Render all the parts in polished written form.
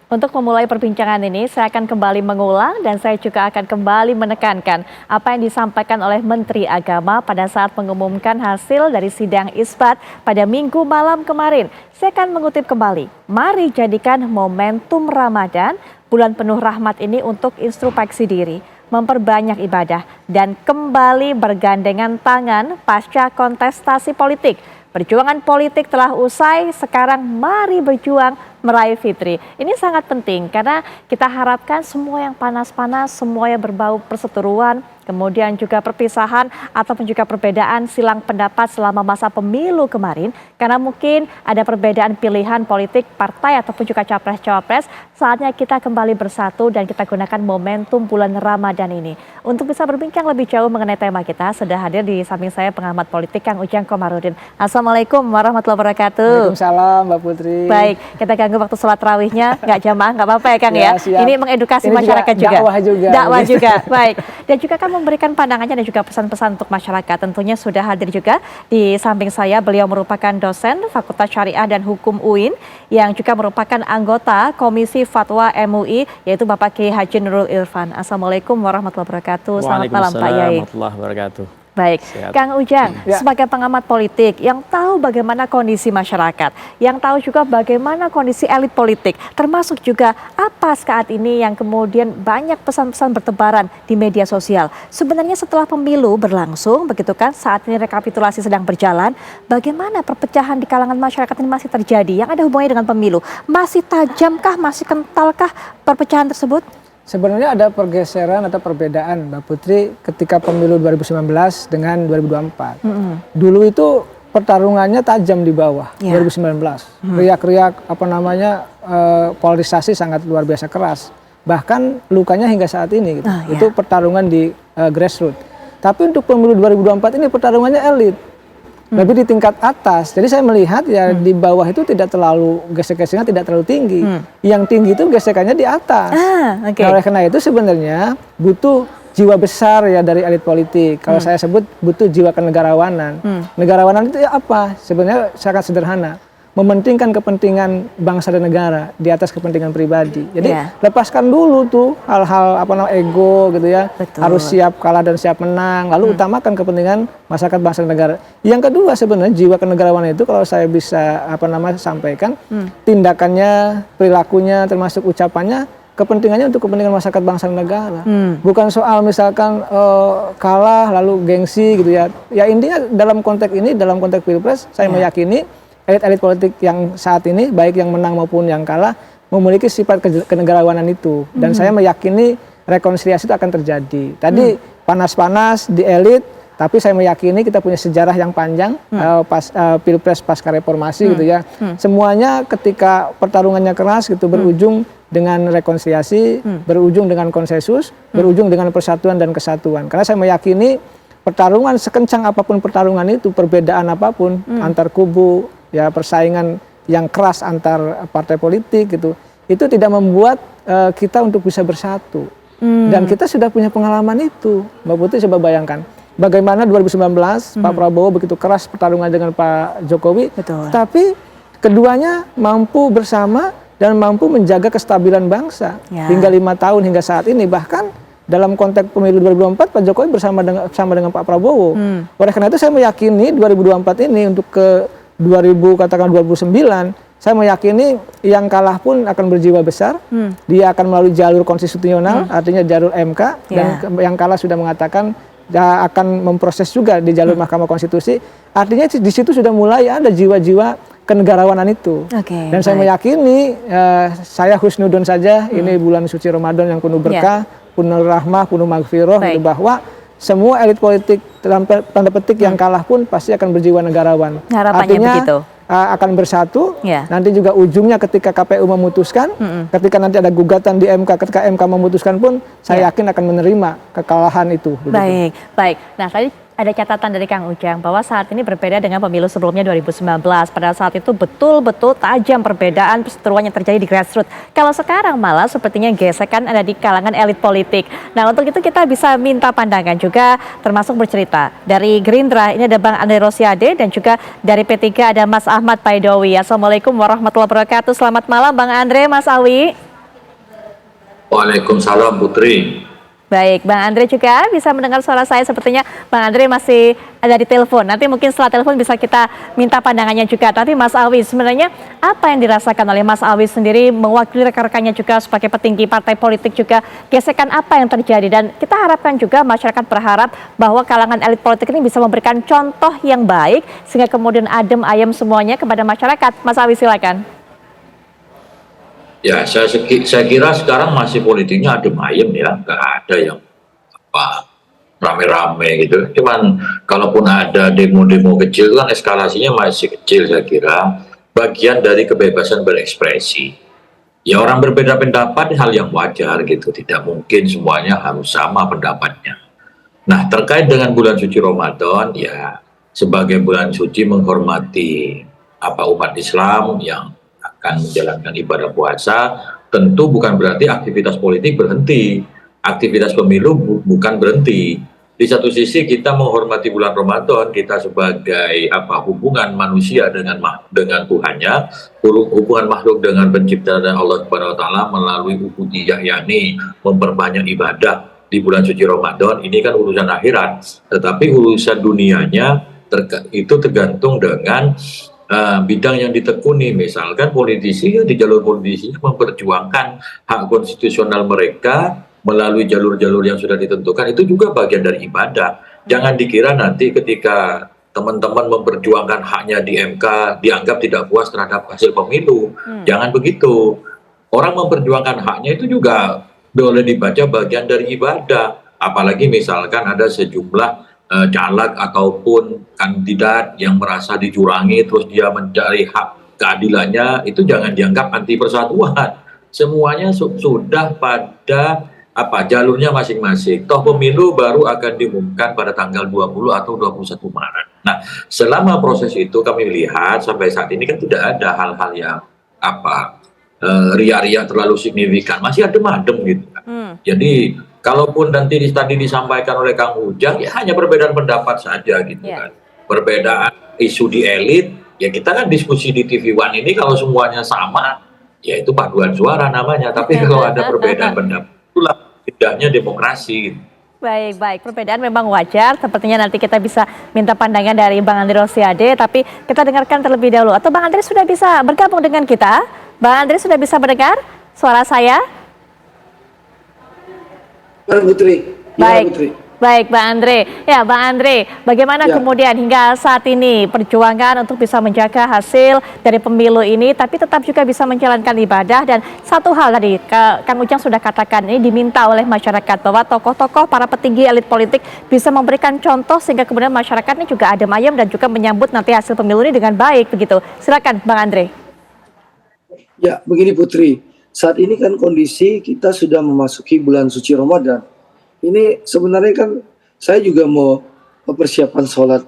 Untuk memulai perbincangan ini, saya akan kembali mengulang dan saya juga akan kembali menekankan apa yang disampaikan oleh Menteri Agama pada saat mengumumkan hasil dari sidang isbat pada Minggu malam kemarin. Saya akan mengutip kembali, mari jadikan momentum Ramadan, bulan penuh rahmat ini untuk introspeksi diri, memperbanyak ibadah, dan kembali bergandengan tangan pasca kontestasi politik. Perjuangan politik telah usai, sekarang mari berjuang meraih fitri. Ini sangat penting karena kita harapkan semua yang panas-panas, semua yang berbau perseteruan, kemudian juga perpisahan ataupun juga perbedaan silang pendapat selama masa pemilu kemarin. Karena mungkin ada perbedaan pilihan politik partai ataupun juga capres-cawapres, saatnya kita kembali bersatu dan kita gunakan momentum bulan Ramadan ini. Untuk bisa berbincang lebih jauh mengenai tema kita, sudah hadir di samping saya pengamat politik Kang Ujang Komarudin. Assalamualaikum warahmatullahi wabarakatuh. Waalaikumsalam Mbak Putri. Baik, kita ganggu waktu sholat tarawihnya, nggak jamaah, nggak apa-apa ya Kang ya. Siap. Ini mengedukasi ini masyarakat juga. Dakwah juga. Dakwah juga, baik. Dan juga kan memberikan pandangannya dan juga pesan-pesan untuk masyarakat. Tentunya sudah hadir juga di samping saya, beliau merupakan dosen Fakultas Syariah dan Hukum UIN, yang juga merupakan anggota Komisi Fatwa MUI, yaitu Bapak Kiai Haji Nurul Irfan. Assalamualaikum warahmatullahi wabarakatuh. Selamat malam Pak Yai. Waalaikumsalam warahmatullahi wabarakatuh. Baik, Sehat. Kang Ujang, sebagai pengamat politik yang tahu bagaimana kondisi masyarakat, yang tahu juga bagaimana kondisi elit politik, termasuk juga apa saat ini yang kemudian banyak pesan-pesan bertebaran di media sosial. Sebenarnya setelah pemilu berlangsung, begitu kan, saat ini rekapitulasi sedang berjalan, bagaimana perpecahan di kalangan masyarakat ini masih terjadi yang ada hubungannya dengan pemilu? Masih tajamkah, masih kentalkah perpecahan tersebut? Sebenarnya ada pergeseran atau perbedaan Mbak Putri ketika pemilu 2019 dengan 2024. Dulu itu pertarungannya tajam di bawah, 2019. Riak-riak polarisasi sangat luar biasa keras. Bahkan lukanya hingga saat ini gitu. Itu pertarungan di grassroots. Tapi untuk pemilu 2024 ini pertarungannya elit. Lebih di tingkat atas. Jadi saya melihat ya di bawah itu tidak terlalu gesek-geseknya tidak terlalu tinggi. Yang tinggi itu gesekannya di atas. Nah, oleh karena itu sebenarnya butuh jiwa besar ya dari elit politik. Kalau saya sebut butuh jiwa kenegarawanan. Negarawanan itu ya apa? Sebenarnya sangat sederhana. Mementingkan kepentingan bangsa dan negara di atas kepentingan pribadi. Jadi lepaskan dulu tuh hal-hal ego gitu ya. Betul. Harus siap kalah dan siap menang. Lalu utamakan kepentingan masyarakat bangsa dan negara. Yang kedua sebenarnya jiwa kenegarawanan itu kalau saya bisa sampaikan tindakannya, perilakunya termasuk ucapannya kepentingannya untuk kepentingan masyarakat bangsa dan negara. Bukan soal misalkan kalah lalu gengsi gitu ya. Ya intinya dalam konteks ini, dalam konteks Pilpres saya meyakini elit-elit politik yang saat ini, baik yang menang maupun yang kalah, memiliki sifat kenegarawanan itu. Dan saya meyakini rekonsiliasi itu akan terjadi. Tadi panas-panas di elit, tapi saya meyakini kita punya sejarah yang panjang Pilpres pasca reformasi gitu ya. Semuanya ketika pertarungannya keras gitu berujung dengan rekonsiliasi, berujung dengan konsensus, berujung dengan persatuan dan kesatuan. Karena saya meyakini pertarungan sekencang apapun pertarungan itu, perbedaan apapun antar kubu, ya persaingan yang keras antar partai politik gitu, itu tidak membuat kita untuk bisa bersatu. Dan kita sudah punya pengalaman itu, Mbak Putri coba bayangkan bagaimana 2019 Pak Prabowo begitu keras pertarungan dengan Pak Jokowi. Betul. Tapi keduanya mampu bersama dan mampu menjaga kestabilan bangsa hingga 5 tahun hingga saat ini. Bahkan dalam konteks pemilu 2024 Pak Jokowi bersama dengan Pak Prabowo. Oleh karena itu saya meyakini 2024 ini untuk ke 2029 saya meyakini yang kalah pun akan berjiwa besar. Dia akan melalui jalur konstitusional, artinya jalur MK, dan yang kalah sudah mengatakan akan memproses juga di jalur Mahkamah Konstitusi. Artinya di situ sudah mulai ada jiwa-jiwa kenegarawanan itu. Dan saya meyakini saya husnudon saja, ini bulan suci Ramadan yang penuh berkah, penuh rahmah, penuh maghfirah, bahwa semua elit politik dalam tanda petik yang kalah pun pasti akan berjiwa negarawan. Artinya begitu. Akan bersatu. Nanti juga ujungnya ketika KPU memutuskan, ketika nanti ada gugatan di MK, ketika MK memutuskan pun saya yakin akan menerima kekalahan itu. Baik, baik. Nah tadi ada catatan dari Kang Ujang bahwa saat ini berbeda dengan pemilu sebelumnya 2019. Pada saat itu betul-betul tajam perbedaan perseteruan yang terjadi di grassroots. Kalau sekarang malah sepertinya gesekan ada di kalangan elit politik. Nah untuk itu kita bisa minta pandangan juga termasuk bercerita. Dari Gerindra ini ada Bang Andre Rosiade dan juga dari P3 ada Mas Ahmad Paidowi. Assalamualaikum warahmatullahi wabarakatuh. Selamat malam Bang Andre, Mas Awi. Waalaikumsalam Putri. Baik, Bang Andre juga bisa mendengar suara saya. Sepertinya Bang Andre masih ada di telepon. Nanti mungkin setelah telepon bisa kita minta pandangannya juga. Tapi Mas Awi, sebenarnya apa yang dirasakan oleh Mas Awi sendiri mewakili rekan-rekannya juga sebagai petinggi partai politik juga, gesekan apa yang terjadi? Dan kita harapkan juga masyarakat berharap bahwa kalangan elit politik ini bisa memberikan contoh yang baik sehingga kemudian adem ayem semuanya kepada masyarakat. Mas Awi silakan. Ya, saya kira sekarang masih politiknya adem ayem ya, nggak ada yang apa rame-rame gitu. Cuman kalaupun ada demo-demo kecil kan eskalasinya masih kecil, saya kira bagian dari kebebasan berekspresi. Ya, orang berbeda pendapat hal yang wajar gitu, tidak mungkin semuanya harus sama pendapatnya. Nah, terkait dengan bulan suci Ramadan, ya sebagai bulan suci menghormati umat Islam yang akan menjalankan ibadah puasa, tentu bukan berarti aktivitas politik berhenti, aktivitas pemilu bukan berhenti. Di satu sisi kita menghormati bulan Ramadan, kita sebagai hubungan manusia dengan Tuhannya, hubungan makhluk dengan pencipta dan Allah Subhanahu Wa Taala melalui ubudiyah, yakni memperbanyak ibadah di bulan suci Ramadan. Ini kan urusan akhirat, tetapi urusan dunianya itu tergantung dengan bidang yang ditekuni. Misalkan politisi ya di jalur politisinya memperjuangkan hak konstitusional mereka melalui jalur-jalur yang sudah ditentukan, itu juga bagian dari ibadah. Jangan dikira nanti ketika teman-teman memperjuangkan haknya di MK dianggap tidak puas terhadap hasil pemilu. Jangan begitu. Orang memperjuangkan haknya itu juga boleh dibaca bagian dari ibadah. Apalagi misalkan ada sejumlah caleg ataupun kandidat yang merasa dicurangi terus dia mencari hak keadilannya, itu jangan dianggap anti persatuan. Semuanya sudah pada jalurnya masing-masing. Toh pemilu baru akan diumumkan pada tanggal 20 atau 21 Maret. Nah, selama proses itu kami lihat sampai saat ini kan tidak ada hal-hal yang ria-ria terlalu signifikan, masih adem-adem gitu. Jadi kalaupun nanti tadi disampaikan oleh Kang Ujang, ya hanya perbedaan pendapat saja gitu kan. Perbedaan isu di elit, ya kita kan diskusi di TV One ini kalau semuanya sama, ya itu paduan suara namanya. Tapi kalau ada perbedaan pendapat, itulah indahnya demokrasi. Baik, perbedaan memang wajar. Sepertinya nanti kita bisa minta pandangan dari Bang Andre Rosiade, tapi kita dengarkan terlebih dahulu. Atau Bang Andre sudah bisa bergabung dengan kita? Bang Andre sudah bisa mendengar suara saya? Putri. Baik, Putri. baik Bang Andre. Ya Bang Andre, bagaimana kemudian hingga saat ini perjuangan untuk bisa menjaga hasil dari pemilu ini, tapi tetap juga bisa menjalankan ibadah. Dan satu hal tadi, Kang Ujang sudah katakan, ini diminta oleh masyarakat bahwa tokoh-tokoh, para petinggi elit politik bisa memberikan contoh sehingga kemudian masyarakat ini juga adem ayem dan juga menyambut nanti hasil pemilu ini dengan baik begitu. Silakan Bang Andre. Ya, begini Putri. Saat ini kan kondisi kita sudah memasuki bulan suci Ramadan. Ini sebenarnya kan saya juga mau persiapan sholat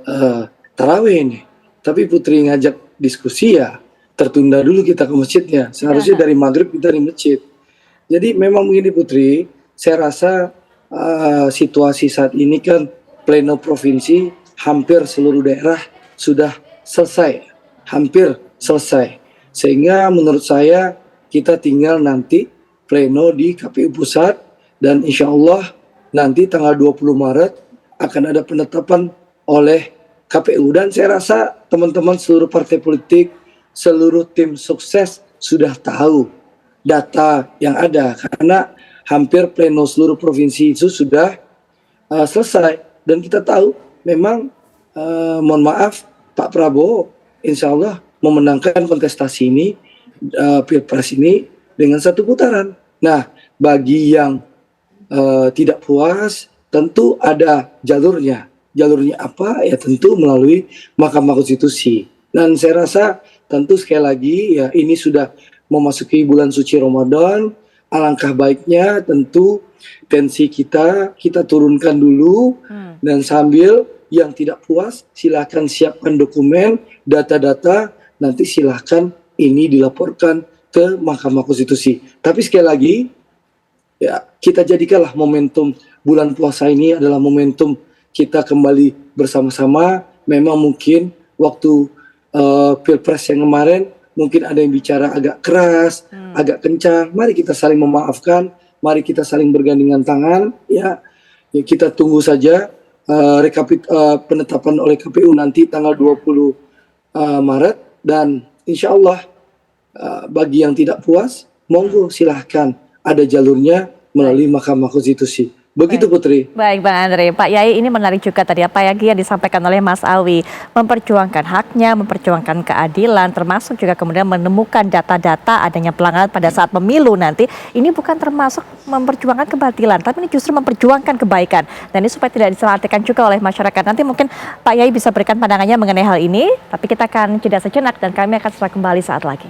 tarawih ini. Tapi Putri ngajak diskusi ya, tertunda dulu kita ke masjidnya. Seharusnya dari maghrib kita di masjid. Jadi memang begini Putri, saya rasa situasi saat ini kan pleno provinsi hampir seluruh daerah sudah selesai. Hampir selesai. Sehingga menurut saya kita tinggal nanti pleno di KPU Pusat dan insya Allah nanti tanggal 20 Maret akan ada penetapan oleh KPU. Dan saya rasa teman-teman seluruh partai politik, seluruh tim sukses sudah tahu data yang ada. Karena hampir pleno seluruh provinsi itu sudah selesai. Dan kita tahu memang mohon maaf Pak Prabowo insya Allah memenangkan kontestasi ini, Pilpres ini dengan satu putaran. Nah, bagi yang tidak puas, tentu ada jalurnya. Jalurnya apa? Ya tentu melalui Mahkamah Konstitusi. Dan saya rasa tentu sekali lagi ya ini sudah memasuki bulan suci Ramadan. Alangkah baiknya tentu tensi kita turunkan dulu dan sambil yang tidak puas silakan siapkan dokumen, data-data, nanti silakan ini dilaporkan ke Mahkamah Konstitusi. Tapi sekali lagi, ya kita jadikanlah momentum bulan puasa ini adalah momentum kita kembali bersama-sama. Memang mungkin waktu Pilpres yang kemarin, mungkin ada yang bicara agak keras, agak kencang. Mari kita saling memaafkan, Mari kita saling bergandengan tangan, ya. Ya, kita tunggu saja penetapan oleh KPU nanti tanggal 20 Maret, dan insya Allah bagi yang tidak puas, monggo silahkan, ada jalurnya melalui Mahkamah Konstitusi. Begitu Putri. Baik Bang Andre, Pak Yai, ini menarik juga tadi apa yang disampaikan oleh Mas Awi, memperjuangkan haknya, memperjuangkan keadilan, termasuk juga kemudian menemukan data-data adanya pelanggaran pada saat pemilu nanti. Ini bukan termasuk memperjuangkan kebatilan, tapi ini justru memperjuangkan kebaikan. Dan ini supaya tidak disalahartikan juga oleh masyarakat. Nanti mungkin Pak Yai bisa berikan pandangannya mengenai hal ini, tapi kita akan jeda sejenak dan kami akan segera kembali saat lagi.